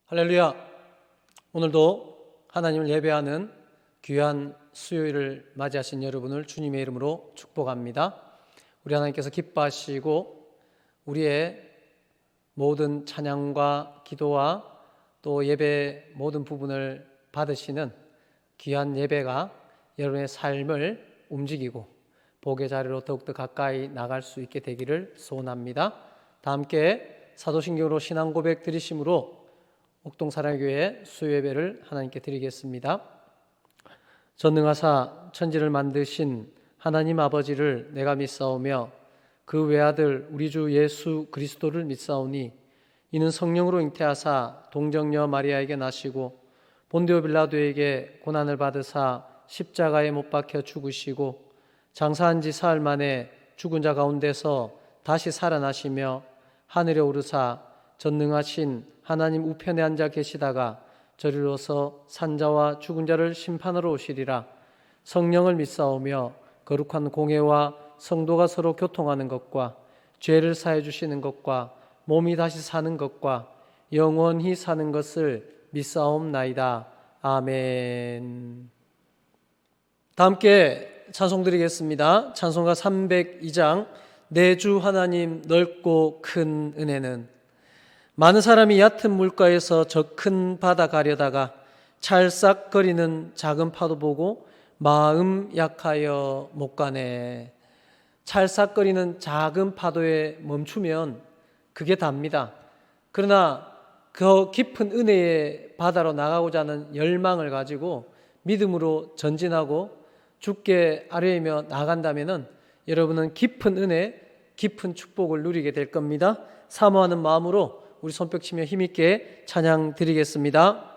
할렐루야. 오늘도 하나님을 예배하는 귀한 수요일을 맞이하신 여러분을 주님의 이름으로 축복합니다. 우리 하나님께서 기뻐하시고 우리의 모든 찬양과 기도와 또 예배 모든 부분을 받으시는 귀한 예배가 여러분의 삶을 움직이고 복의 자리로 더욱더 가까이 나갈 수 있게 되기를 소원합니다. 다 함께 사도신경으로 신앙 고백 드리심으로 옥동사랑교회 수요예배를 하나님께 드리겠습니다. 전능하사 천지를 만드신 하나님 아버지를 내가 믿사오며 그 외아들 우리 주 예수 그리스도를 믿사오니 이는 성령으로 잉태하사 동정녀 마리아에게 나시고 본디오 빌라도에게 고난을 받으사 십자가에 못 박혀 죽으시고 장사한 지 사흘 만에 죽은 자 가운데서 다시 살아나시며 하늘에 오르사 전능하신 하나님 우편에 앉아 계시다가 저리로서 산자와 죽은 자를 심판하러 오시리라. 성령을 믿사오며 거룩한 공회와 성도가 서로 교통하는 것과 죄를 사해 주시는 것과 몸이 다시 사는 것과 영원히 사는 것을 믿사옵나이다. 아멘. 다 함께 찬송 드리겠습니다. 찬송가 302장 내 주 하나님 넓고 큰 은혜는. 많은 사람이 얕은 물가에서 저 큰 바다 가려다가 찰싹거리는 작은 파도 보고 마음 약하여 못 가네. 찰싹거리는 작은 파도에 멈추면 그게 답니다. 그러나 그 깊은 은혜의 바다로 나가고자 하는 열망을 가지고 믿음으로 전진하고 주께 아뢰며 나간다면 여러분은 깊은 은혜, 깊은 축복을 누리게 될 겁니다. 사모하는 마음으로 우리 손뼉 치며 힘있게 찬양 드리겠습니다.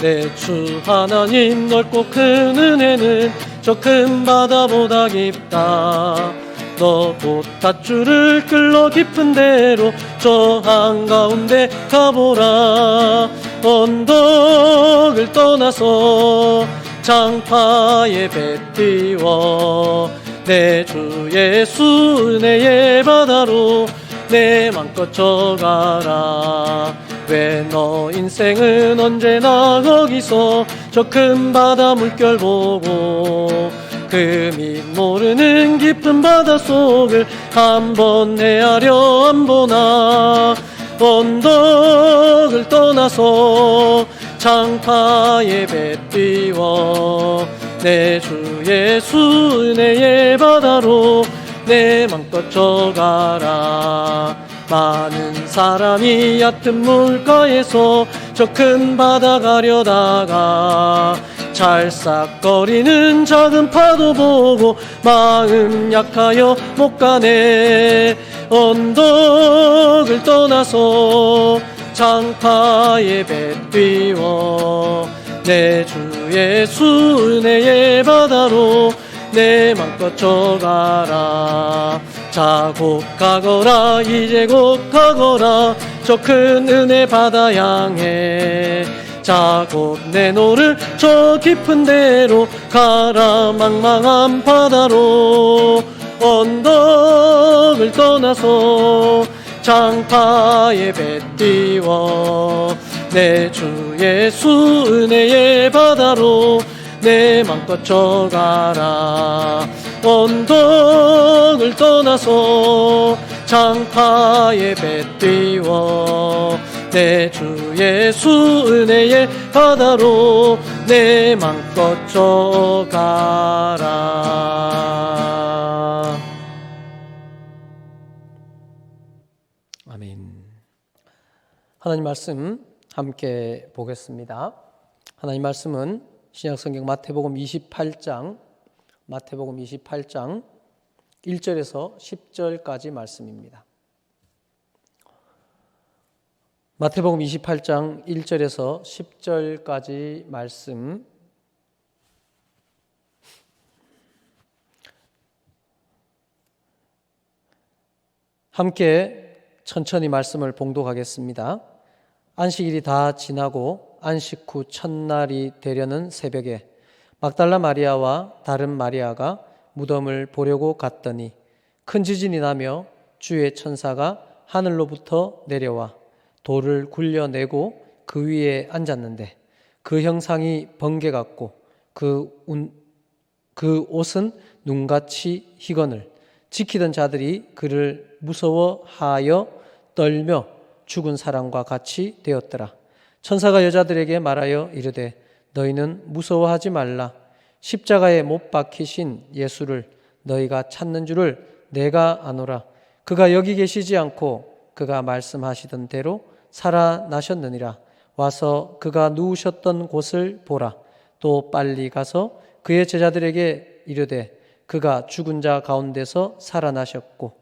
내 주 하나님 넓고 큰 은혜는 저 큰 바다보다 깊다. 너 곧 닷줄을 끌러 깊은 데로 저 한가운데 가보라. 언덕을 떠나서 장파에 배 띄워 내 주 예수 은혜의 바다로 내 맘껏 져가라. 왜 너 인생은 언제나 거기서 저 큰 바다 물결 보고 그 밑 모르는 깊은 바다 속을 한번 헤아려 안 보나. 언덕을 떠나서 장파에 배 띄워 내 주 예수 은혜의 바다로 내 맘껏 져가라. 많은 사람이 얕은 물가에서 저 큰 바다 가려다가 찰싹거리는 작은 파도 보고 마음 약하여 못 가네. 언덕을 떠나서 장파에 배 띄워 내 주 예수 은혜의 바다로 내 맘껏 져가라. 자 곧 가거라 이제 곧 가거라 저 큰 은혜 바다 향해. 자 곧 내노를 저 깊은 데로 가라. 망망한 바다로 언덕을 떠나서 장파에 배 띄워 내 주 예수 은혜의 바다로 내 맘껏 져가라. 언덕을 떠나서 장파에 배 띄워 내 주 예수 은혜의 바다로 내 맘껏 져가라. 아멘. 하나님 말씀 함께 보겠습니다. 하나님 말씀은 신약성경 마태복음 28장 1절에서 10절까지 말씀입니다. 마태복음 28장 1절에서 10절까지 말씀 함께 천천히 말씀을 봉독하겠습니다. 안식일이 다 지나고 안식 후 첫날이 되려는 새벽에 막달라 마리아와 다른 마리아가 무덤을 보려고 갔더니 큰 지진이 나며 주의 천사가 하늘로부터 내려와 돌을 굴려내고 그 위에 앉았는데 그 형상이 번개 같고 그 옷은 눈같이 희거늘 지키던 자들이 그를 무서워하여 떨며 죽은 사람과 같이 되었더라. 천사가 여자들에게 말하여 이르되 너희는 무서워하지 말라. 십자가에 못 박히신 예수를 너희가 찾는 줄을 내가 아노라. 그가 여기 계시지 않고 그가 말씀하시던 대로 살아나셨느니라. 와서 그가 누우셨던 곳을 보라. 또 빨리 가서 그의 제자들에게 이르되 그가 죽은 자 가운데서 살아나셨고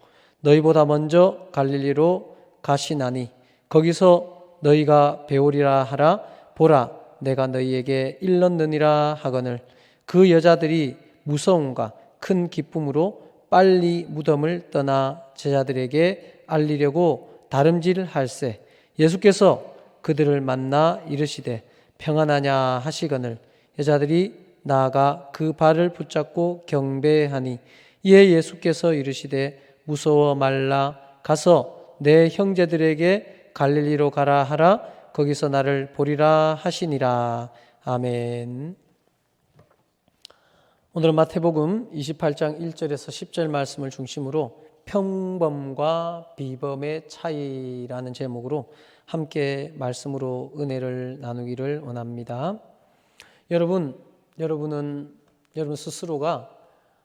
너희보다 먼저 갈릴리로 가시나니 거기서 너희가 배우리라 하라. 보라 내가 너희에게 일렀느니라 하거늘 그 여자들이 무서움과 큰 기쁨으로 빨리 무덤을 떠나 제자들에게 알리려고 다름질할세 예수께서 그들을 만나 이르시되 평안하냐 하시거늘 여자들이 나아가 그 발을 붙잡고 경배하니 이에 예수께서 이르시되 무서워 말라 가서 내 형제들에게 갈릴리로 가라 하라 거기서 나를 보리라 하시니라. 아멘. 오늘은 마태복음 28장 1절에서 10절 말씀을 중심으로 평범과 비범의 차이라는 제목으로 함께 말씀으로 은혜를 나누기를 원합니다. 여러분 스스로가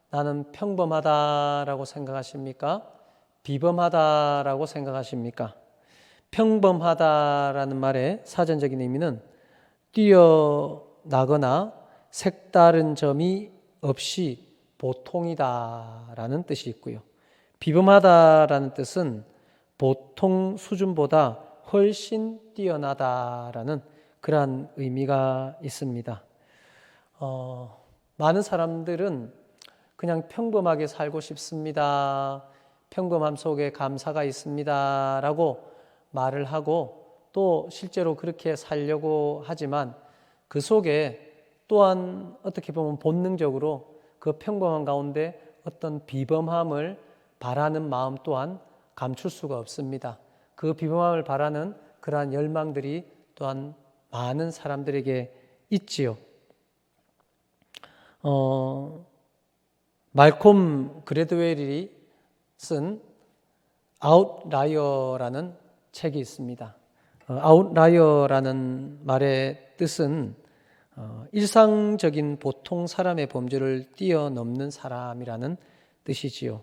나는 평범하다라고 생각하십니까? 비범하다라고 생각하십니까? 평범하다라는 말의 사전적인 의미는 뛰어나거나 색다른 점이 없이 보통이다라는 뜻이 있고요. 비범하다라는 뜻은 보통 수준보다 훨씬 뛰어나다라는 그러한 의미가 있습니다. 많은 사람들은 그냥 평범하게 살고 싶습니다. 평범함 속에 감사가 있습니다. 라고 말을 하고 또 실제로 그렇게 살려고 하지만 그 속에 또한 어떻게 보면 본능적으로 그 평범함 가운데 어떤 비범함을 바라는 마음 또한 감출 수가 없습니다. 그 비범함을 바라는 그러한 열망들이 또한 많은 사람들에게 있지요. 말콤 그래드웰이 쓴 아웃라이어라는 책이 있습니다. 아웃라이어라는 말의 뜻은 일상적인 보통 사람의 범주를 뛰어넘는 사람이라는 뜻이지요.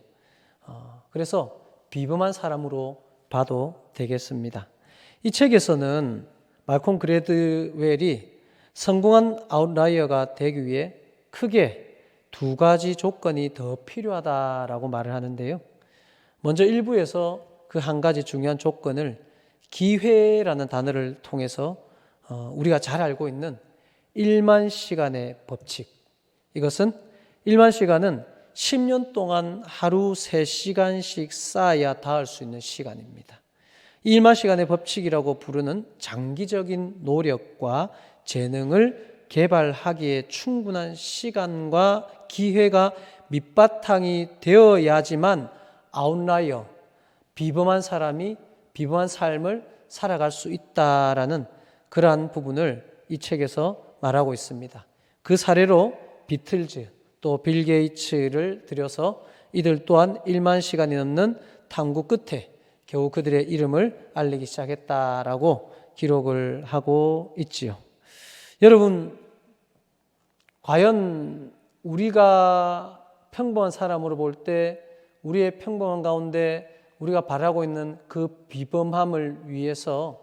그래서 비범한 사람으로 봐도 되겠습니다. 이 책에서는 말콤 그래드웰이 성공한 아웃라이어가 되기 위해 크게 두 가지 조건이 더 필요하다라고 말을 하는데요. 먼저 일부에서 그 한 가지 중요한 조건을 기회라는 단어를 통해서 우리가 잘 알고 있는 1만 시간의 법칙. 이것은 1만 시간은 10년 동안 하루 3시간씩 쌓아야 닿을 수 있는 시간입니다. 1만 시간의 법칙이라고 부르는 장기적인 노력과 재능을 개발하기에 충분한 시간과 기회가 밑바탕이 되어야지만 아웃라이어, 비범한 사람이 비범한 삶을 살아갈 수 있다라는 그러한 부분을 이 책에서 말하고 있습니다. 그 사례로 비틀즈 또 빌 게이츠를 들여서 이들 또한 1만 시간이 넘는 탐구 끝에 겨우 그들의 이름을 알리기 시작했다라고 기록을 하고 있지요. 여러분, 과연 우리가 평범한 사람으로 볼 때 우리의 평범한 가운데 우리가 바라고 있는 그 비범함을 위해서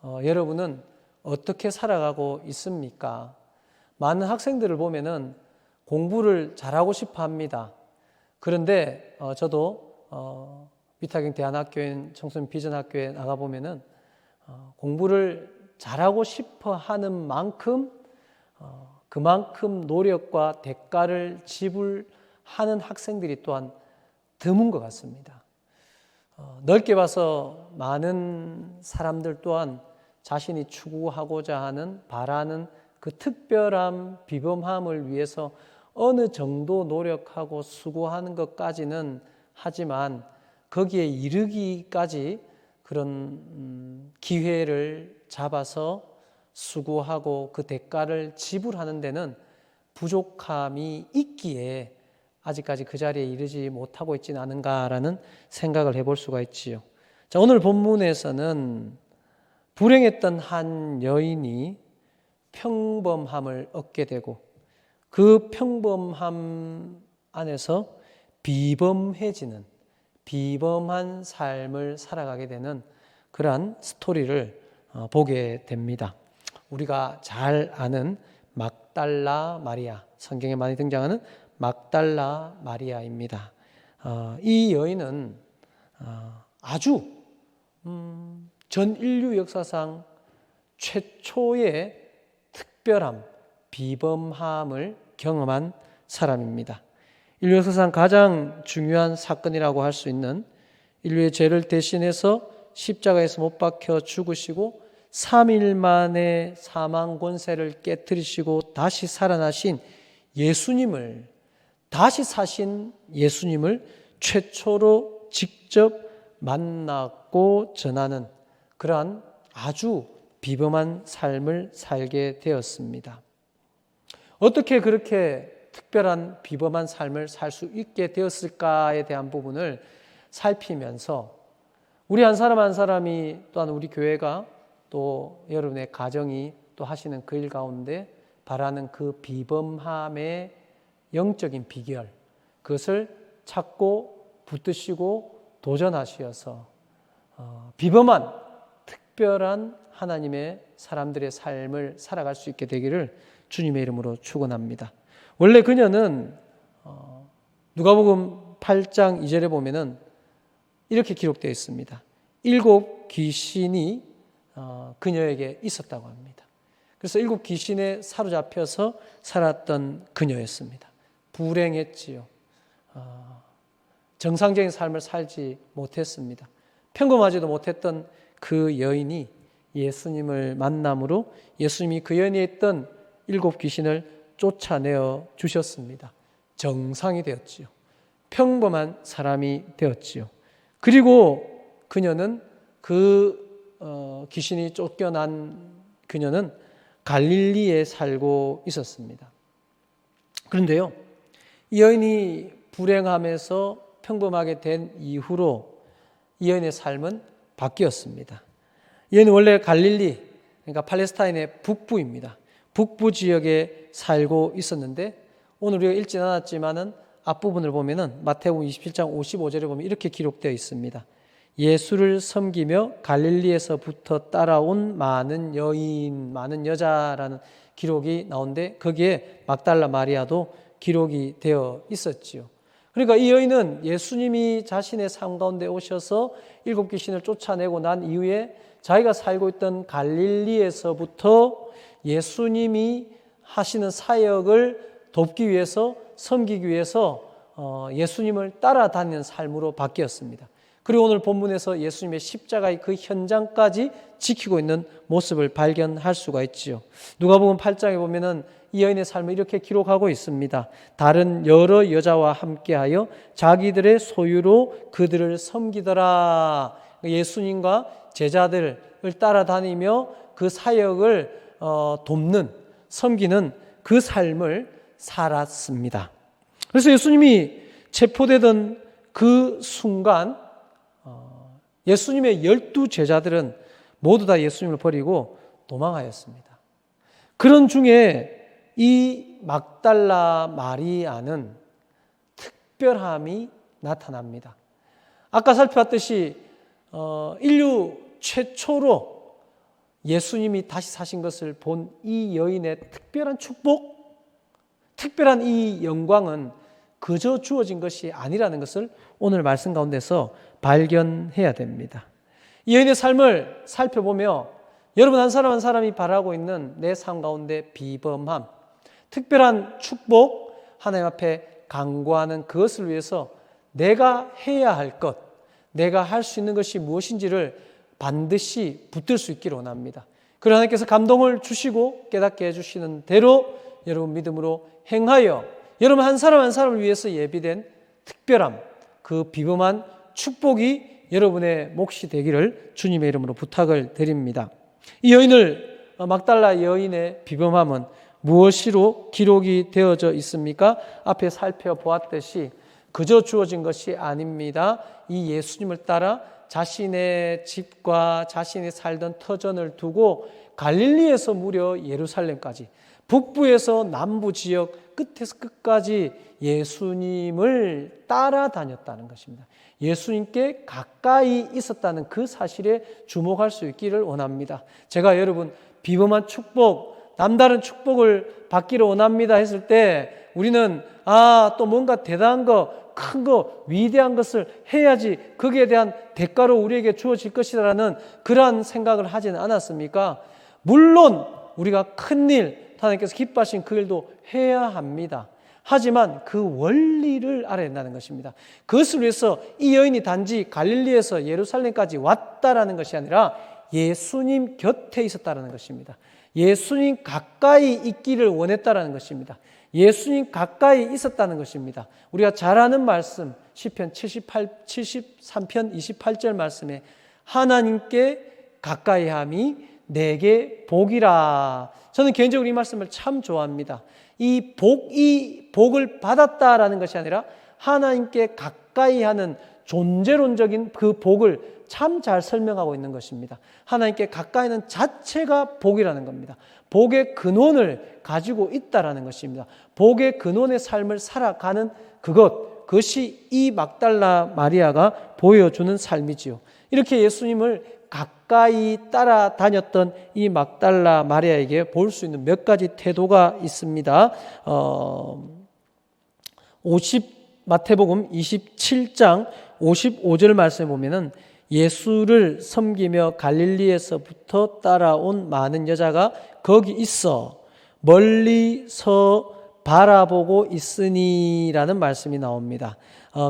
여러분은 어떻게 살아가고 있습니까? 많은 학생들을 보면은 공부를 잘하고 싶어 합니다. 그런데 저도 위탁경 대안학교인 청소년 비전학교에 나가보면은 공부를 잘하고 싶어 하는 만큼 그만큼 노력과 대가를 지불하는 학생들이 또한 드문 것 같습니다. 넓게 봐서 많은 사람들 또한 자신이 추구하고자 하는 바라는 그 특별함, 비범함을 위해서 어느 정도 노력하고 수고하는 것까지는 하지만 거기에 이르기까지 그런 기회를 잡아서 수고하고 그 대가를 지불하는 데는 부족함이 있기에 아직까지 그 자리에 이르지 못하고 있지는 않은가라는 생각을 해볼 수가 있지요. 자, 오늘 본문에서는 불행했던 한 여인이 평범함을 얻게 되고 그 평범함 안에서 비범해지는 비범한 삶을 살아가게 되는 그러한 스토리를 보게 됩니다. 우리가 잘 아는 막달라 마리아, 성경에 많이 등장하는 막달라 마리아입니다. 이 여인은 아주 전 인류 역사상 최초의 특별함, 비범함을 경험한 사람입니다. 인류 역사상 가장 중요한 사건이라고 할 수 있는 인류의 죄를 대신해서 십자가에서 못 박혀 죽으시고 3일 만에 사망 권세를 깨뜨리시고 다시 살아나신 예수님을, 다시 사신 예수님을 최초로 직접 만났고 전하는 그러한 아주 비범한 삶을 살게 되었습니다. 어떻게 그렇게 특별한 비범한 삶을 살 수 있게 되었을까에 대한 부분을 살피면서 우리 한 사람 한 사람이 또한 우리 교회가 또 여러분의 가정이 또 하시는 그 일 가운데 바라는 그 비범함의 영적인 비결, 그것을 찾고 붙드시고 도전하시어서 비범한 특별한 하나님의 사람들의 삶을 살아갈 수 있게 되기를 주님의 이름으로 축원합니다. 원래 그녀는 누가복음 8장 2절에 보면은 이렇게 기록되어 있습니다. 7 귀신이 그녀에게 있었다고 합니다. 그래서 7 귀신에 사로잡혀서 살았던 그녀였습니다. 불행했지요. 정상적인 삶을 살지 못했습니다. 평범하지도 못했던 그 여인이 예수님을 만남으로 예수님이 그 여인에 있던 7 귀신을 쫓아내어 주셨습니다. 정상이 되었지요. 평범한 사람이 되었지요. 그리고 그녀는 귀신이 쫓겨난 그녀는 갈릴리에 살고 있었습니다. 그런데요, 이 여인이 불행함에서 평범하게 된 이후로 이 여인의 삶은 바뀌었습니다. 이 여인은 원래 갈릴리, 그러니까 팔레스타인의 북부입니다. 북부 지역에 살고 있었는데 오늘 우리가 읽진 않았지만은 앞부분을 보면은 마태복음 27장 55절에 보면 이렇게 기록되어 있습니다. 예수를 섬기며 갈릴리에서부터 따라온 많은 여인, 많은 여자라는 기록이 나오는데 거기에 막달라 마리아도 기록이 되어 있었지요. 그러니까 이 여인은 예수님이 자신의 삶 가운데 오셔서 7 귀신을 쫓아내고 난 이후에 자기가 살고 있던 갈릴리에서부터 예수님이 하시는 사역을 돕기 위해서, 섬기기 위해서 예수님을 따라다니는 삶으로 바뀌었습니다. 그리고 오늘 본문에서 예수님의 십자가의 그 현장까지 지키고 있는 모습을 발견할 수가 있지요. 누가복음 8장에 보면은 이 여인의 삶을 이렇게 기록하고 있습니다. 다른 여러 여자와 함께하여 자기들의 소유로 그들을 섬기더라. 예수님과 제자들을 따라다니며 그 사역을 돕는, 섬기는 그 삶을 살았습니다. 그래서 예수님이 체포되던 그 순간 예수님의 12 제자들은 모두 다 예수님을 버리고 도망하였습니다. 그런 중에 이 막달라 마리아는 특별함이 나타납니다. 아까 살펴봤듯이 인류 최초로 예수님이 다시 사신 것을 본 이 여인의 특별한 축복, 특별한 이 영광은 그저 주어진 것이 아니라는 것을 오늘 말씀 가운데서 발견해야 됩니다. 이 여인의 삶을 살펴보며 여러분 한 사람 한 사람이 바라고 있는 내 삶 가운데 비범함, 특별한 축복, 하나님 앞에 간구하는 그것을 위해서 내가 해야 할 것, 내가 할 수 있는 것이 무엇인지를 반드시 붙들 수 있기를 원합니다. 그러나 하나님께서 감동을 주시고 깨닫게 해주시는 대로 여러분 믿음으로 행하여 여러분 한 사람 한 사람을 위해서 예비된 특별함, 그 비범한 축복이 여러분의 몫이 되기를 주님의 이름으로 부탁을 드립니다. 이 여인을 막달라 여인의 비범함은 무엇으로 기록이 되어져 있습니까? 앞에 살펴보았듯이 그저 주어진 것이 아닙니다. 이 예수님을 따라 자신의 집과 자신이 살던 터전을 두고 갈릴리에서 무려 예루살렘까지, 북부에서 남부 지역 끝에서 끝까지 예수님을 따라다녔다는 것입니다. 예수님께 가까이 있었다는 그 사실에 주목할 수 있기를 원합니다. 제가 여러분 비범한 축복, 남다른 축복을 받기를 원합니다 했을 때 우리는 또 뭔가 대단한 거, 큰 거, 위대한 것을 해야지 거기에 대한 대가로 우리에게 주어질 것이라는 그러한 생각을 하지는 않았습니까? 물론 우리가 큰 일, 하나님께서 기뻐하신 그 일도 해야 합니다. 하지만 그 원리를 알아야 된다는 것입니다. 그것을 위해서 이 여인이 단지 갈릴리에서 예루살렘까지 왔다라는 것이 아니라 예수님 곁에 있었다라는 것입니다. 예수님 가까이 있기를 원했다라는 것입니다. 예수님 가까이 있었다는 것입니다. 우리가 잘 아는 말씀 시편 73편 28절 말씀에 하나님께 가까이함이 내게 복이라. 저는 개인적으로 이 말씀을 참 좋아합니다. 이 복을 받았다라는 것이 아니라 하나님께 가까이하는 존재론적인 그 복을 참 잘 설명하고 있는 것입니다. 하나님께 가까이는 자체가 복이라는 겁니다. 복의 근원을 가지고 있다라는 것입니다. 복의 근원의 삶을 살아가는 그것이 이 막달라 마리아가 보여주는 삶이지요. 이렇게 예수님을 가까이 따라다녔던 이 막달라 마리아에게 볼 수 있는 몇 가지 태도가 있습니다. 마태복음 27장 55절 말씀에 보면은 예수를 섬기며 갈릴리에서부터 따라온 많은 여자가 거기 있어 멀리서 바라보고 있으니라는 말씀이 나옵니다.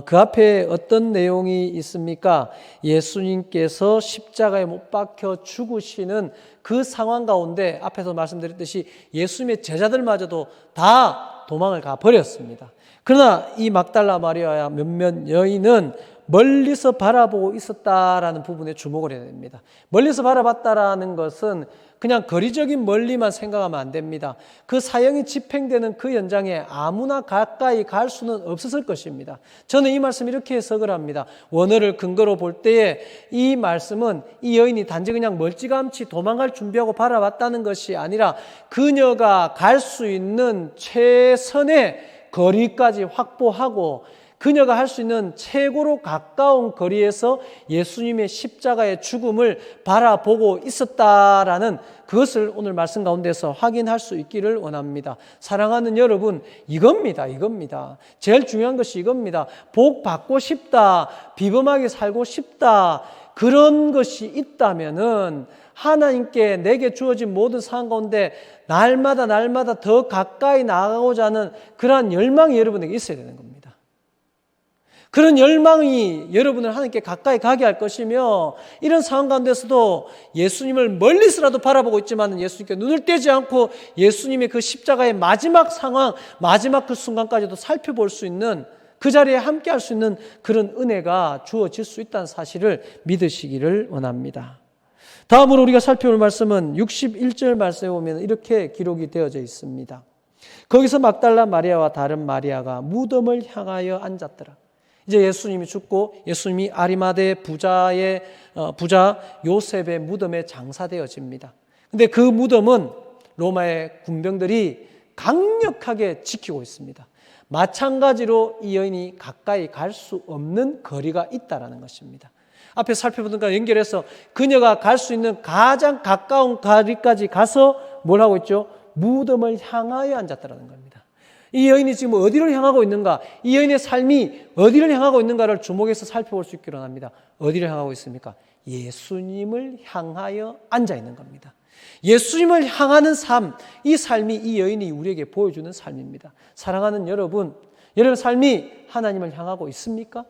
그 앞에 어떤 내용이 있습니까? 예수님께서 십자가에 못 박혀 죽으시는 그 상황 가운데 앞에서 말씀드렸듯이 예수님의 제자들마저도 다 도망을 가버렸습니다. 그러나 이 막달라 마리아와 몇몇 여인은 멀리서 바라보고 있었다라는 부분에 주목을 해야 됩니다. 멀리서 바라봤다라는 것은 그냥 거리적인 멀리만 생각하면 안 됩니다. 그 사형이 집행되는 그 현장에 아무나 가까이 갈 수는 없었을 것입니다. 저는 이 말씀 이렇게 해석을 합니다. 원어를 근거로 볼 때에 이 말씀은 이 여인이 단지 그냥 멀찌감치 도망갈 준비하고 바라봤다는 것이 아니라 그녀가 갈 수 있는 최선의 거리까지 확보하고 그녀가 할 수 있는 최고로 가까운 거리에서 예수님의 십자가의 죽음을 바라보고 있었다라는 그것을 오늘 말씀 가운데서 확인할 수 있기를 원합니다. 사랑하는 여러분, 이겁니다. 제일 중요한 것이 이겁니다. 복 받고 싶다, 비범하게 살고 싶다, 그런 것이 있다면은 하나님께 내게 주어진 모든 상황 가운데 날마다 더 가까이 나아가고자 하는 그러한 열망이 여러분에게 있어야 되는 겁니다. 그런 열망이 여러분을 하나님께 가까이 가게 할 것이며 이런 상황 가운데서도 예수님을 멀리서라도 바라보고 있지만 예수님께 눈을 떼지 않고 예수님의 그 십자가의 마지막 상황, 마지막 그 순간까지도 살펴볼 수 있는 그 자리에 함께 할 수 있는 그런 은혜가 주어질 수 있다는 사실을 믿으시기를 원합니다. 다음으로 우리가 살펴볼 말씀은 61절 말씀에 보면 이렇게 기록이 되어져 있습니다. 거기서 막달라 마리아와 다른 마리아가 무덤을 향하여 앉았더라. 이제 예수님이 죽고 예수님이 아리마대 부자 요셉의 무덤에 장사되어집니다. 근데 그 무덤은 로마의 군병들이 강력하게 지키고 있습니다. 마찬가지로 이 여인이 가까이 갈 수 없는 거리가 있다라는 것입니다. 앞에 살펴보던 것과 연결해서 그녀가 갈 수 있는 가장 가까운 거리까지 가서 뭘 하고 있죠? 무덤을 향하여 앉았다라는 겁니다. 이 여인이 지금 어디를 향하고 있는가? 이 여인의 삶이 어디를 향하고 있는가를 주목해서 살펴볼 수 있기로 합니다. 어디를 향하고 있습니까? 예수님을 향하여 앉아 있는 겁니다. 예수님을 향하는 삶, 이 삶이 이 여인이 우리에게 보여주는 삶입니다. 사랑하는 여러분, 여러분 삶이 하나님을 향하고 있습니까?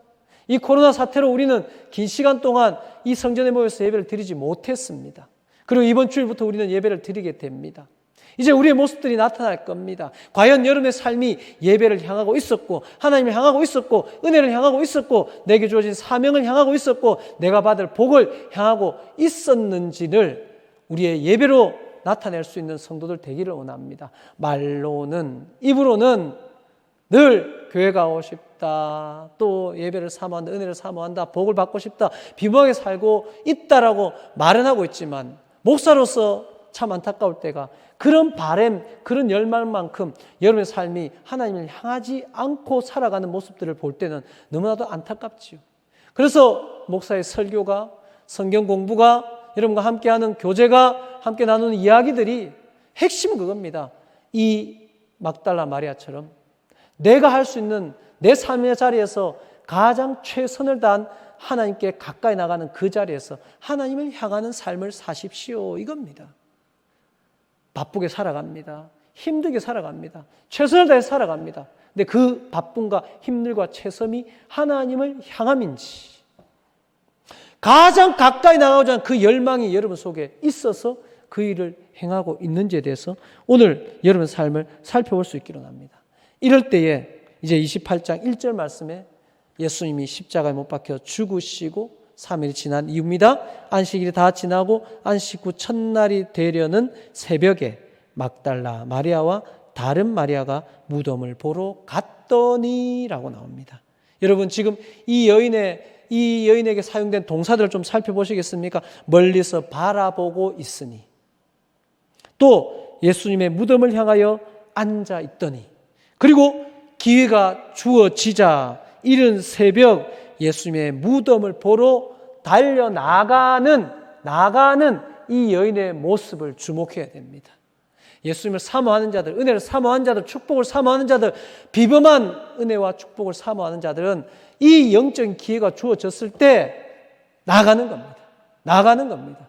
이 코로나 사태로 우리는 긴 시간 동안 이 성전에 모여서 예배를 드리지 못했습니다. 그리고 이번 주일부터 우리는 예배를 드리게 됩니다. 이제 우리의 모습들이 나타날 겁니다. 과연 여러분의 삶이 예배를 향하고 있었고, 하나님을 향하고 있었고, 은혜를 향하고 있었고, 내게 주어진 사명을 향하고 있었고, 내가 받을 복을 향하고 있었는지를 우리의 예배로 나타낼 수 있는 성도들 되기를 원합니다. 말로는, 입으로는 늘 교회 가고 싶다, 또 예배를 사모한다, 은혜를 사모한다, 복을 받고 싶다, 비범하게 살고 있다라고 말은 하고 있지만, 목사로서 참 안타까울 때가 그런 바램, 그런 열망만큼 여러분의 삶이 하나님을 향하지 않고 살아가는 모습들을 볼 때는 너무나도 안타깝지요. 그래서 목사의 설교가, 성경 공부가, 여러분과 함께하는 교제가, 함께 나누는 이야기들이 핵심은 그겁니다. 이 막달라 마리아처럼 내가 할 수 있는 내 삶의 자리에서 가장 최선을 다한 하나님께 가까이 나가는 그 자리에서 하나님을 향하는 삶을 사십시오, 이겁니다. 바쁘게 살아갑니다. 힘들게 살아갑니다. 최선을 다해 살아갑니다. 근데 그 바쁨과 힘들과 최선이 하나님을 향함인지, 가장 가까이 나가고자 하는 그 열망이 여러분 속에 있어서 그 일을 행하고 있는지에 대해서 오늘 여러분 삶을 살펴볼 수 있기로 합니다. 이럴 때에 이제 28장 1절 말씀에 예수님이 십자가에 못 박혀 죽으시고 3일이 지난 이후입니다. 안식일이 다 지나고 안식 후 첫날이 되려는 새벽에 막달라 마리아와 다른 마리아가 무덤을 보러 갔더니라고 나옵니다. 여러분 지금 이 여인에게 사용된 동사들을 좀 살펴보시겠습니까? 멀리서 바라보고 있으니, 또 예수님의 무덤을 향하여 앉아 있더니, 그리고 기회가 주어지자 이른 새벽 예수님의 무덤을 보러 달려나가는 이 여인의 모습을 주목해야 됩니다. 예수님을 사모하는 자들, 은혜를 사모하는 자들, 축복을 사모하는 자들, 비범한 은혜와 축복을 사모하는 자들은 이 영적인 기회가 주어졌을 때 나가는 겁니다. 나가는 겁니다.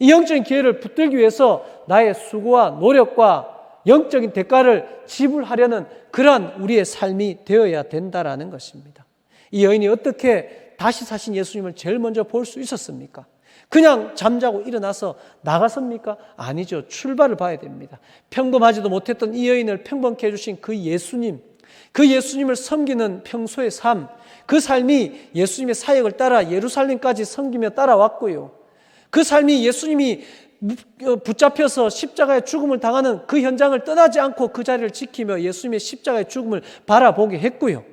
이 영적인 기회를 붙들기 위해서 나의 수고와 노력과 영적인 대가를 지불하려는 그러한 우리의 삶이 되어야 된다라는 것입니다. 이 여인이 어떻게 다시 사신 예수님을 제일 먼저 볼 수 있었습니까? 그냥 잠자고 일어나서 나갔습니까? 아니죠. 출발을 봐야 됩니다. 평범하지도 못했던 이 여인을 평범케 해주신 그 예수님을 섬기는 평소의 삶, 그 삶이 예수님의 사역을 따라 예루살렘까지 섬기며 따라왔고요. 그 삶이 예수님이 붙잡혀서 십자가의 죽음을 당하는 그 현장을 떠나지 않고 그 자리를 지키며 예수님의 십자가의 죽음을 바라보게 했고요.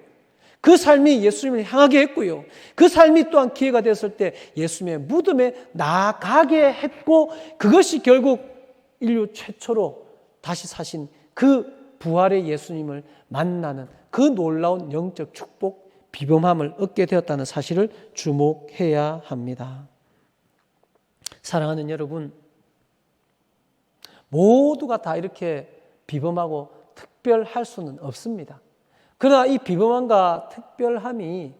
그 삶이 예수님을 향하게 했고요. 그 삶이 또한 기회가 됐을 때 예수님의 무덤에 나가게 했고, 그것이 결국 인류 최초로 다시 사신 그 부활의 예수님을 만나는 그 놀라운 영적 축복, 비범함을 얻게 되었다는 사실을 주목해야 합니다. 사랑하는 여러분, 모두가 다 이렇게 비범하고 특별할 수는 없습니다. 그러나 이 비범함과 특별함이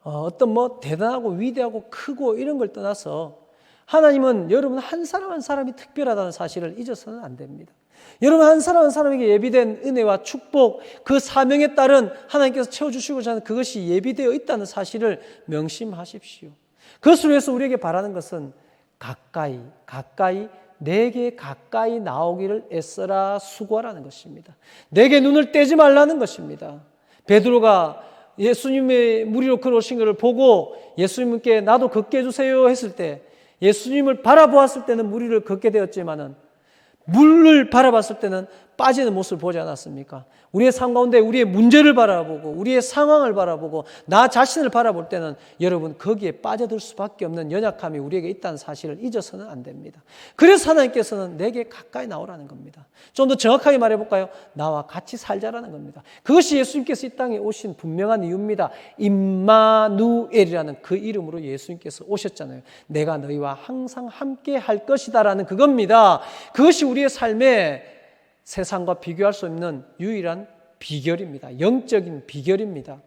어떤 대단하고 위대하고 크고 이런 걸 떠나서 하나님은 여러분 한 사람 한 사람이 특별하다는 사실을 잊어서는 안 됩니다. 여러분 한 사람 한 사람에게 예비된 은혜와 축복, 그 사명에 따른 하나님께서 채워주시고자 하는 그것이 예비되어 있다는 사실을 명심하십시오. 그것을 위해서 우리에게 바라는 것은 가까이 내게 가까이 나오기를 애써라 수고하라는 것입니다. 내게 눈을 떼지 말라는 것입니다. 베드로가 예수님의 무리로 걸어오신 것을 보고 예수님께 나도 걷게 해주세요 했을 때, 예수님을 바라보았을 때는 무리를 걷게 되었지만은 물을 바라봤을 때는 빠지는 모습을 보지 않았습니까? 우리의 삶 가운데 우리의 문제를 바라보고 우리의 상황을 바라보고 나 자신을 바라볼 때는 여러분 거기에 빠져들 수밖에 없는 연약함이 우리에게 있다는 사실을 잊어서는 안 됩니다. 그래서 하나님께서는 내게 가까이 나오라는 겁니다. 좀 더 정확하게 말해볼까요? 나와 같이 살자라는 겁니다. 그것이 예수님께서 이 땅에 오신 분명한 이유입니다. 임마누엘이라는 그 이름으로 예수님께서 오셨잖아요. 내가 너희와 항상 함께 할 것이다라는 그겁니다. 그것이 우리의 삶에 세상과 비교할 수 없는 유일한 비결입니다. 영적인 비결입니다.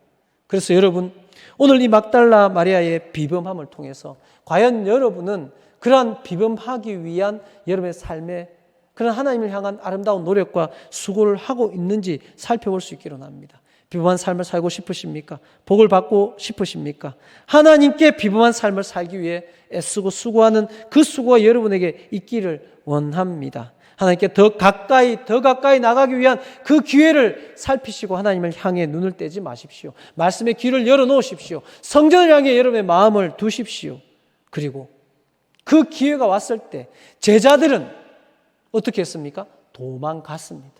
그래서 여러분, 오늘 이 막달라 마리아의 비범함을 통해서 과연 여러분은 그러한 비범하기 위한 여러분의 삶에 그런 하나님을 향한 아름다운 노력과 수고를 하고 있는지 살펴볼 수 있기로 합니다. 비범한 삶을 살고 싶으십니까? 복을 받고 싶으십니까? 하나님께 비범한 삶을 살기 위해 애쓰고 수고하는 그 수고가 여러분에게 있기를 원합니다. 하나님께 더 가까이 나가기 위한 그 기회를 살피시고 하나님을 향해 눈을 떼지 마십시오. 말씀의 귀를 열어놓으십시오. 성전을 향해 여러분의 마음을 두십시오. 그리고 그 기회가 왔을 때 제자들은 어떻게 했습니까? 도망갔습니다.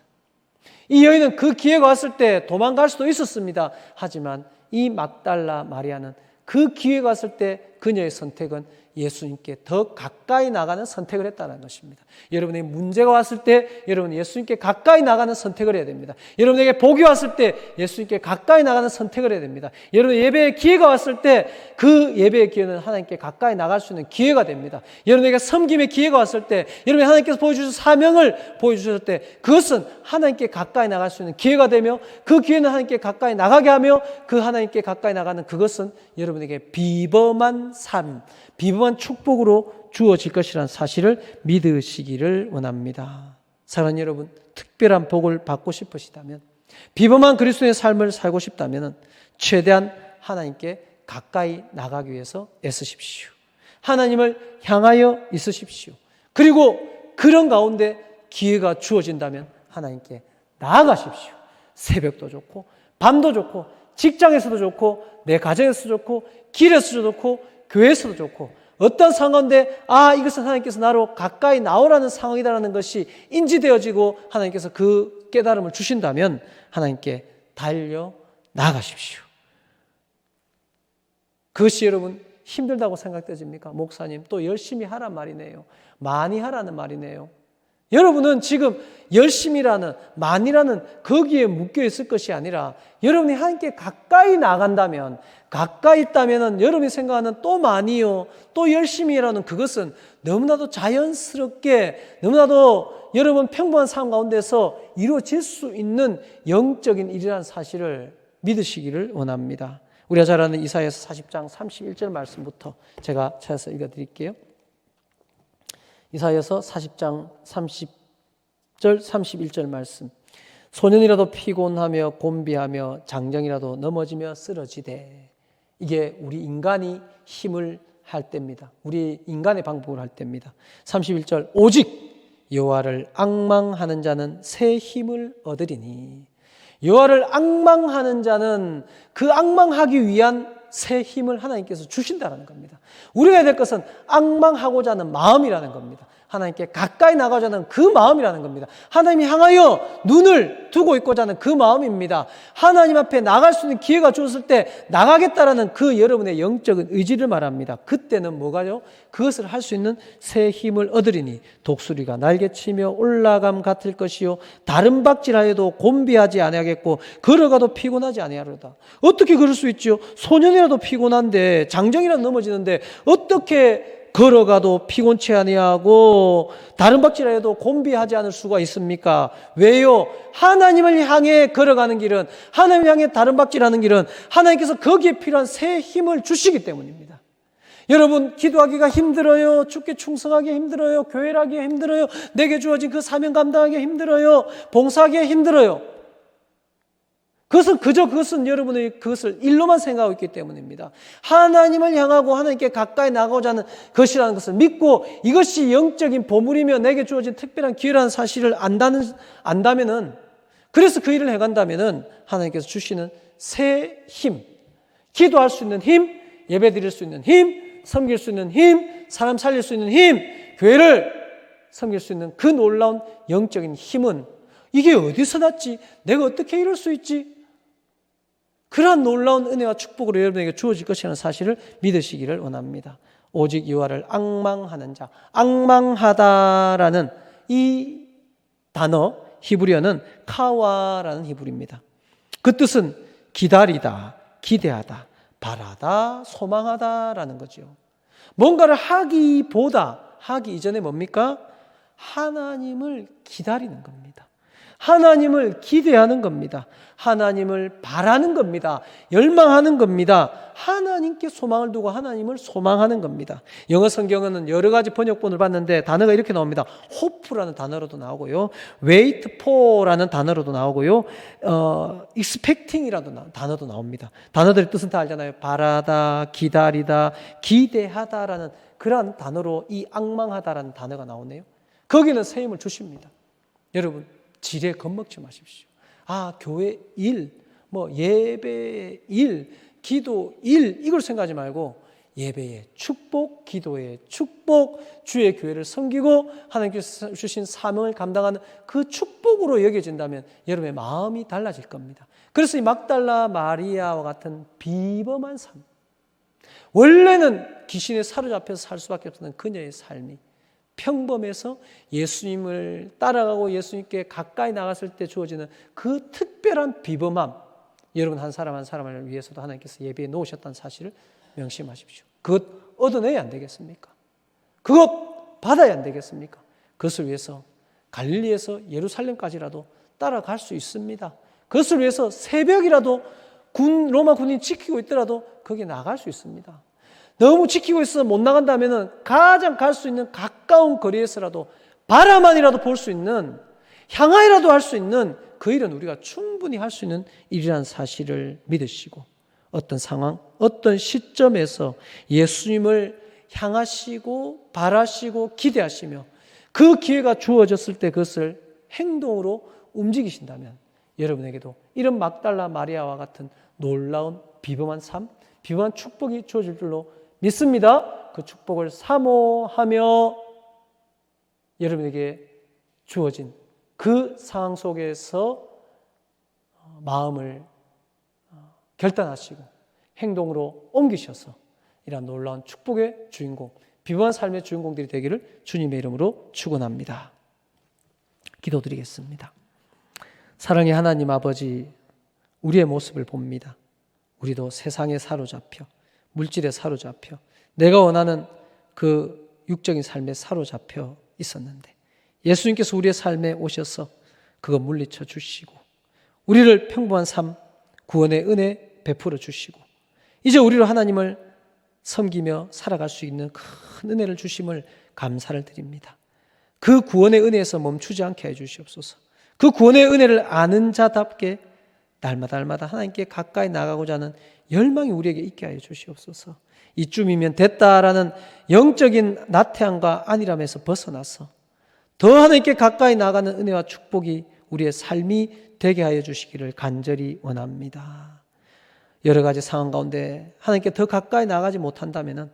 이 여인은 그 기회가 왔을 때 도망갈 수도 있었습니다. 하지만 이 막달라 마리아는 그 기회가 왔을 때 그녀의 선택은 예수님께 더 가까이 나가는 선택을 했다는 것입니다. 여러분의 문제가 왔을 때 여러분은 예수님께 가까이 나가는 선택을 해야 됩니다. 여러분에게 복이 왔을 때 예수님께 가까이 나가는 선택을 해야 됩니다. 여러분 예배의 기회가 왔을 때 그 예배의 기회는 하나님께 가까이 나갈 수 있는 기회가 됩니다. 여러분에게 섬김의 기회가 왔을 때 여러분이 하나님께서 보여주신 사명을 보여주셨을 때 그것은 하나님께 가까이 나갈 수 있는 기회가 되며 그 기회는 하나님께 가까이 나가게 하며 그 하나님께 가까이 나가는 그것은 여러분에게 비범한 삶, 비범한 축복으로 주어질 것이라는 사실을 믿으시기를 원합니다. 사랑하는 여러분, 특별한 복을 받고 싶으시다면, 비범한 그리스도의 삶을 살고 싶다면 최대한 하나님께 가까이 나가기 위해서 애쓰십시오. 하나님을 향하여 있으십시오. 그리고 그런 가운데 기회가 주어진다면 하나님께 나아가십시오. 새벽도 좋고 밤도 좋고 직장에서도 좋고 내 가정에서도 좋고 길에서도 좋고 교회에서도 좋고 어떤 상황인데 이것은 하나님께서 나로 가까이 나오라는 상황이다라는 것이 인지되어지고 하나님께서 그 깨달음을 주신다면 하나님께 달려 나가십시오. 그것이 여러분 힘들다고 생각되십니까? 목사님 또 열심히 하란 말이네요. 많이 하라는 말이네요. 여러분은 지금 열심이라는 많이라는 거기에 묶여 있을 것이 아니라 여러분이 하나님께 가까이 나간다면 가까이 있다면 여러분이 생각하는 또 많이요 또 열심이라는 그것은 너무나도 자연스럽게 너무나도 여러분 평범한 삶 가운데서 이루어질 수 있는 영적인 일이라는 사실을 믿으시기를 원합니다. 우리가 잘 아는 이사야서 40장 31절 말씀부터 제가 찾아서 읽어드릴게요. 이사야서 40장 30절 31절 말씀. 소년이라도 피곤하며 곤비하며 장정이라도 넘어지며 쓰러지되. 이게 우리 인간이 힘을 할 때입니다. 우리 인간의 방법을 할 때입니다. 31절 오직 여호와를 앙망하는 자는 새 힘을 얻으리니. 여호와를 앙망하는 자는 그 앙망하기 위한 새 힘을 하나님께서 주신다는 겁니다. 우리가 해야 될 것은 앙망하고자 하는 마음이라는 겁니다. 하나님께 가까이 나가고자 하는 그 마음이라는 겁니다. 하나님이 향하여 눈을 두고 있고자 하는 그 마음입니다. 하나님 앞에 나갈 수 있는 기회가 주었을 때 나가겠다라는 그 여러분의 영적인 의지를 말합니다. 그때는 뭐가요? 그것을 할 수 있는 새 힘을 얻으리니 독수리가 날개치며 올라감 같을 것이요 다른 박질하여도 곤비하지 아니하겠고 걸어가도 피곤하지 아니하리로다. 어떻게 그럴 수 있죠? 소년이라도 피곤한데 장정이라도 넘어지는데 어떻게 걸어가도 피곤치 아니하고 다른 박질하여도 곤비하지 않을 수가 있습니까? 왜요? 하나님을 향해 걸어가는 길은 하나님을 향해 다른 박질하는 길은 하나님께서 거기에 필요한 새 힘을 주시기 때문입니다. 여러분 기도하기가 힘들어요. 주께 충성하기 힘들어요. 교회를 하기 힘들어요. 내게 주어진 그 사명 감당하기 힘들어요. 봉사하기 힘들어요. 그것은 여러분의 그것을 일로만 생각하고 있기 때문입니다. 하나님을 향하고 하나님께 가까이 나가고자 하는 것이라는 것을 믿고 이것이 영적인 보물이며 내게 주어진 특별한 기회라는 사실을 안다면은 그래서 그 일을 해간다면은 하나님께서 주시는 새 힘, 기도할 수 있는 힘, 예배 드릴 수 있는 힘, 섬길 수 있는 힘, 사람 살릴 수 있는 힘, 교회를 섬길 수 있는 그 놀라운 영적인 힘은 이게 어디서 났지? 내가 어떻게 이럴 수 있지? 그러한 놀라운 은혜와 축복으로 여러분에게 주어질 것이라는 사실을 믿으시기를 원합니다. 오직 여호와를 앙망하는 자, 앙망하다라는 이 단어 히브리어는 카와라는 히브리입니다. 그 뜻은 기다리다, 기대하다, 바라다, 소망하다라는 거죠. 뭔가를 하기 이전에 뭡니까? 하나님을 기다리는 겁니다. 하나님을 기대하는 겁니다. 하나님을 바라는 겁니다. 열망하는 겁니다. 하나님께 소망을 두고 하나님을 소망하는 겁니다. 영어 성경은 여러 가지 번역본을 봤는데 단어가 이렇게 나옵니다. hope라는 단어로도 나오고요. wait for라는 단어로도 나오고요. expecting이라는 단어도 나옵니다. 단어들의 뜻은 다 알잖아요. 바라다, 기다리다, 기대하다라는 그러한 단어로 이 앙망하다라는 단어가 나오네요. 거기는 새 힘을 주십니다. 여러분, 지레 겁먹지 마십시오. 교회 일, 예배 일, 기도 일, 이걸 생각하지 말고 예배의 축복, 기도의 축복, 주의 교회를 섬기고 하나님께서 주신 사명을 감당하는 그 축복으로 여겨진다면 여러분의 마음이 달라질 겁니다. 그래서 이 막달라 마리아와 같은 비범한 삶, 원래는 귀신에 사로잡혀서 살 수밖에 없었던 그녀의 삶이 평범해서 예수님을 따라가고 예수님께 가까이 나갔을 때 주어지는 그 특별한 비범함, 여러분 한 사람 한 사람을 위해서도 하나님께서 예배에 놓으셨다는 사실을 명심하십시오. 그것 얻어내야 안 되겠습니까? 그것 받아야 안 되겠습니까? 그것을 위해서 갈릴리에서 예루살렘까지라도 따라갈 수 있습니다. 그것을 위해서 새벽이라도 로마 군인이 지키고 있더라도 거기에 나갈 수 있습니다. 너무 지키고 있어서 못 나간다면 가장 갈 수 있는 가까운 거리에서라도 바라만이라도 볼 수 있는, 향하이라도 할 수 있는 그 일은 우리가 충분히 할 수 있는 일이라는 사실을 믿으시고, 어떤 상황, 어떤 시점에서 예수님을 향하시고 바라시고 기대하시며 그 기회가 주어졌을 때 그것을 행동으로 움직이신다면 여러분에게도 이런 막달라 마리아와 같은 놀라운 비범한 삶, 비범한 축복이 주어질 줄로 믿습니다. 그 축복을 사모하며 여러분에게 주어진 그 상황 속에서 마음을 결단하시고 행동으로 옮기셔서 이러한 놀라운 축복의 주인공, 비범한 삶의 주인공들이 되기를 주님의 이름으로 축원합니다. 기도드리겠습니다. 사랑의 하나님 아버지, 우리의 모습을 봅니다. 우리도 세상에 사로잡혀, 물질에 사로잡혀, 내가 원하는 그 육적인 삶에 사로잡혀 있었는데 예수님께서 우리의 삶에 오셔서 그거 물리쳐 주시고 우리를 평범한 삶, 구원의 은혜 베풀어 주시고 이제 우리로 하나님을 섬기며 살아갈 수 있는 큰 은혜를 주심을 감사를 드립니다. 그 구원의 은혜에서 멈추지 않게 해주시옵소서. 그 구원의 은혜를 아는 자답게 날마다 하나님께 가까이 나가고자 하는 열망이 우리에게 있게 하여 주시옵소서. 이쯤이면 됐다라는 영적인 나태함과 안일함에서 벗어나서 더 하나님께 가까이 나가는 은혜와 축복이 우리의 삶이 되게 하여 주시기를 간절히 원합니다. 여러 가지 상황 가운데 하나님께 더 가까이 나가지 못한다면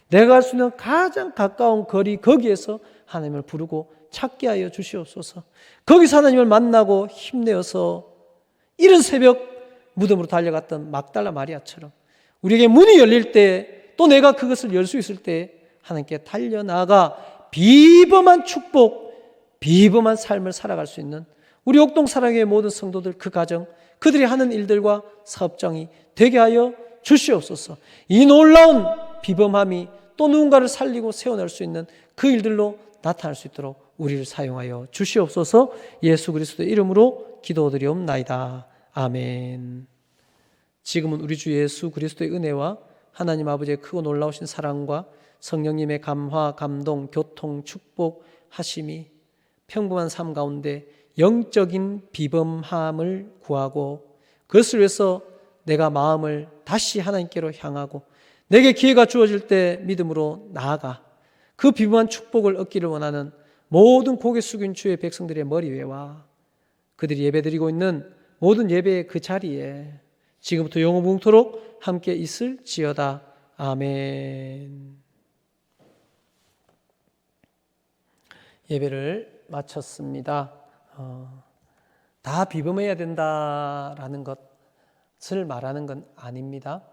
내가 갈 수 있는 가장 가까운 거리 거기에서 하나님을 부르고 찾게 하여 주시옵소서. 거기서 하나님을 만나고 힘내어서 이른 새벽 무덤으로 달려갔던 막달라 마리아처럼 우리에게 문이 열릴 때 또 내가 그것을 열 수 있을 때 하나님께 달려나가 비범한 축복, 비범한 삶을 살아갈 수 있는 우리 옥동 사랑의 모든 성도들, 그 가정, 그들이 하는 일들과 사업장이 되게 하여 주시옵소서. 이 놀라운 비범함이 또 누군가를 살리고 세워낼 수 있는 그 일들로 나타날 수 있도록 우리를 사용하여 주시옵소서. 예수 그리스도의 이름으로 기도드리옵나이다. 아멘. 지금은 우리 주 예수 그리스도의 은혜와 하나님 아버지의 크고 놀라우신 사랑과 성령님의 감화, 감동, 교통, 축복, 하심이 평범한 삶 가운데 영적인 비범함을 구하고 그것을 위해서 내가 마음을 다시 하나님께로 향하고 내게 기회가 주어질 때 믿음으로 나아가 그 비범한 축복을 얻기를 원하는 모든 고개 숙인 주의 백성들의 머리 위에와 그들이 예배드리고 있는 모든 예배의 그 자리에 지금부터 영원토록 함께 있을지어다. 아멘. 예배를 마쳤습니다. 다 비범해야 된다라는 것을 말하는 건 아닙니다.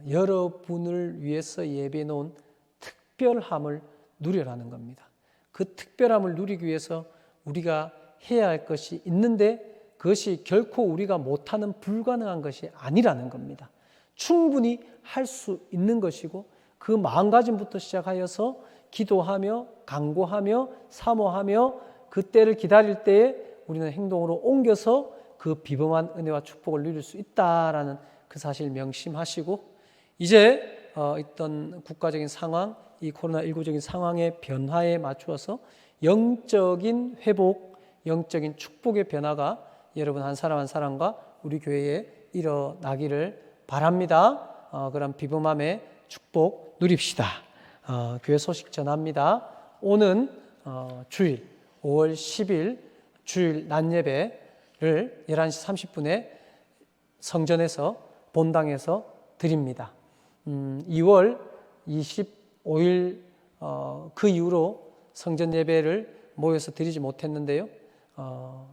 여러분을 위해서 예배해 놓은 특별함을 누려라는 겁니다. 그 특별함을 누리기 위해서 우리가 해야 할 것이 있는데 그것이 결코 우리가 못하는 불가능한 것이 아니라는 겁니다. 충분히 할 수 있는 것이고 그 마음가짐부터 시작하여서 기도하며 간구하며 사모하며 그 때를 기다릴 때에 우리는 행동으로 옮겨서 그 비범한 은혜와 축복을 누릴 수 있다라는 그 사실 명심하시고 이제 있던 국가적인 상황, 이 코로나19적인 상황의 변화에 맞추어서 영적인 회복, 영적인 축복의 변화가 여러분 한 사람 한 사람과 우리 교회에 일어나기를 바랍니다. 그런 비범함의 축복 누립시다. 교회 소식 전합니다. 오는 주일 5월 10일 주일 낮 예배를 11시 30분에 성전에서 본당에서 드립니다. 2월 25일 그 이후로 성전 예배를 모여서 드리지 못했는데요.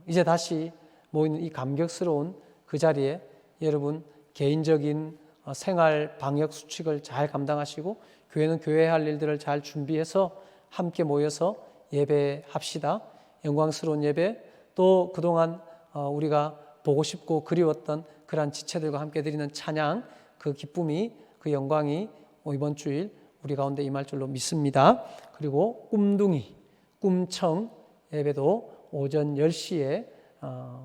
이제 다시 모이는 이 감격스러운 그 자리에 여러분 개인적인 생활 방역 수칙을 잘 감당하시고 교회는 교회에 할 일들을 잘 준비해서 함께 모여서 예배합시다. 영광스러운 예배, 또 그동안 우리가 보고 싶고 그리웠던 그러한 지체들과 함께 드리는 찬양, 그 기쁨이, 그 영광이 이번 주일 우리 가운데 임할 줄로 믿습니다. 그리고 꿈둥이, 꿈청 예배도 오전 10시에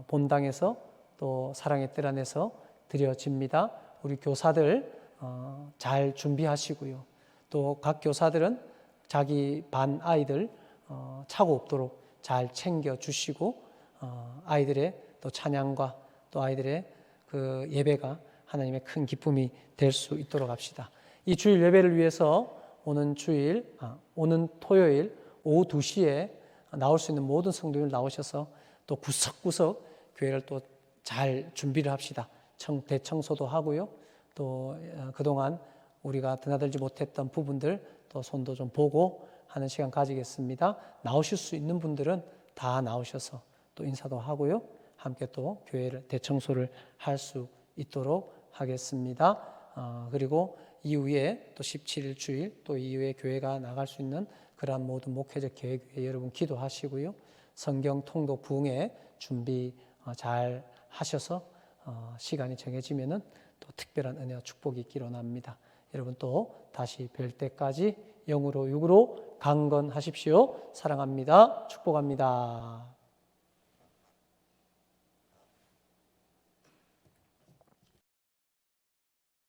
본당에서 또 사랑의 뜰 안에서 드려집니다. 우리 교사들 잘 준비하시고요. 또 각 교사들은 자기 반 아이들 차고 없도록 잘 챙겨주시고 아이들의 또 찬양과 또 아이들의 그 예배가 하나님의 큰 기쁨이 될 수 있도록 합시다. 이 주일 예배를 위해서 오는 토요일 오후 2시에 나올 수 있는 모든 성도들 나오셔서 또 구석구석 교회를 또 잘 준비를 합시다. 대청소도 하고요. 또 그동안 우리가 드나들지 못했던 부분들 또 손도 좀 보고 하는 시간 가지겠습니다. 나오실 수 있는 분들은 다 나오셔서 또 인사도 하고요. 함께 또 교회를 대청소를 할 수 있도록 하겠습니다. 그리고 이후에 또 17일 주일 또 이후에 교회가 나갈 수 있는 그러한 모든 목회적 계획 위에 여러분 기도하시고요. 성경 통독 부흥회 준비 잘 하셔서 시간이 정해지면은 또 특별한 은혜와 축복이 있기를 원합니다. 여러분 또 다시 뵐 때까지 영으로 육으로 강건하십시오. 사랑합니다. 축복합니다.